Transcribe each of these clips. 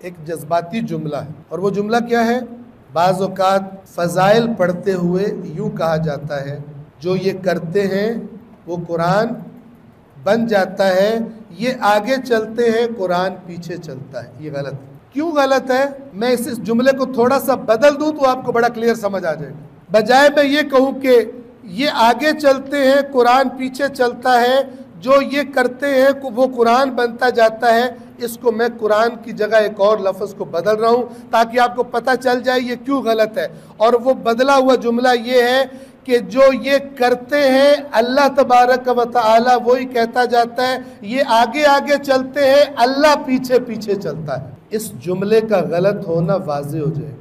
ایک جذباتی جملہ ہے، اور وہ جملہ کیا ہے؟ بعض اوقات فضائل پڑھتے ہوئے یوں کہا جاتا ہے جو یہ کرتے ہیں وہ قرآن بن جاتا ہے، یہ آگے چلتے ہیں قرآن پیچھے چلتا ہے۔ یہ غلط ہے۔ کیوں غلط ہے؟ میں اس جملے کو تھوڑا سا بدل دوں تو آپ کو بڑا کلیئر سمجھ آ جائے گا۔ بجائے میں یہ کہوں کہ یہ آگے چلتے ہیں قرآن پیچھے چلتا ہے، جو یہ کرتے ہیں وہ قرآن بنتا جاتا ہے، اس کو میں قرآن کی جگہ ایک اور لفظ کو بدل رہا ہوں تاکہ آپ کو پتہ چل جائے یہ کیوں غلط ہے۔ اور وہ بدلا ہوا جملہ یہ ہے کہ جو یہ کرتے ہیں اللہ تبارک و تعالی وہی کہتا جاتا ہے، یہ آگے آگے چلتے ہیں اللہ پیچھے پیچھے چلتا ہے۔ اس جملے کا غلط ہونا واضح ہو جائے گا۔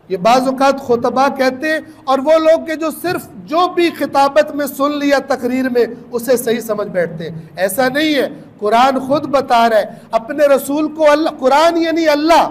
یہ بعض اوقات خطبہ کہتے ہیں اور وہ لوگ کہ جو صرف جو بھی خطابت میں سن لیا تقریر میں اسے صحیح سمجھ بیٹھتے ہیں۔ ایسا نہیں ہے، قرآن خود بتا رہا ہے اپنے رسول کو قرآن یعنی اللہ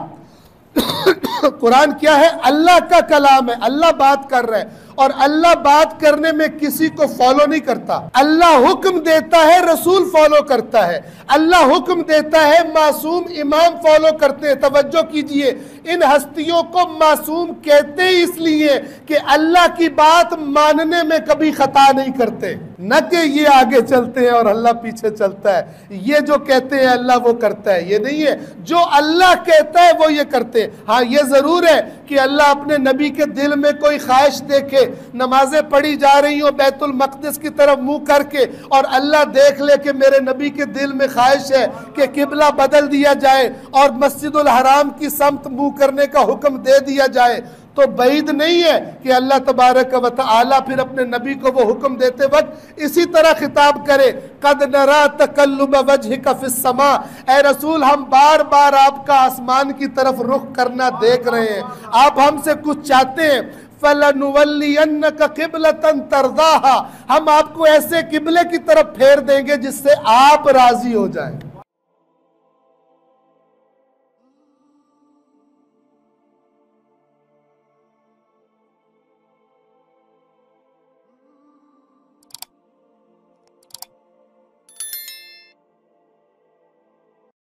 قرآن کیا ہے؟ اللہ کا کلام ہے، اللہ بات کر رہا ہے، اور اللہ بات کرنے میں کسی کو فالو نہیں کرتا۔ اللہ حکم دیتا ہے، رسول فالو کرتا ہے۔ اللہ حکم دیتا ہے، معصوم امام فالو کرتے ہیں۔ توجہ کیجئے، ان ہستیوں کو معصوم کہتے ہی اس لیے کہ اللہ کی بات ماننے میں کبھی خطا نہیں کرتے، نہ کہ یہ آگے چلتے ہیں اور اللہ پیچھے چلتا ہے۔ یہ جو کہتے ہیں اللہ وہ کرتا ہے، یہ نہیں ہے۔ جو اللہ کہتا ہے وہ یہ کرتے ہیں۔ ہاں یہ ضرور ہے کہ اللہ اپنے نبی کے دل میں کوئی خواہش دیکھے، نمازیں پڑھی جا رہی ہوں بیت المقدس کی طرف منہ کر کے، اور اللہ دیکھ لے کہ میرے نبی کے دل میں خواہش ہے کہ قبلہ بدل دیا جائے اور مسجد الحرام کی سمت منہ کرنے کا حکم دے دیا جائے، تو بعید نہیں ہے کہ اللہ تبارک و تعالی پھر اپنے نبی کو وہ حکم دیتے وقت اسی طرح خطاب کرے، قد نرا تقلب وجہک فی السماء، اے رسول ہم بار بار آپ کا آسمان کی طرف رخ کرنا دیکھ رہے ہیں، آپ ہم سے کچھ چاہتے ہیں، فَلَنُوَلِّيَنَّكَ قِبْلَةً تَرْضَاهَا، ہم آپ کو ایسے قبلے کی طرف پھیر دیں گے جس سے آپ راضی ہو جائیں۔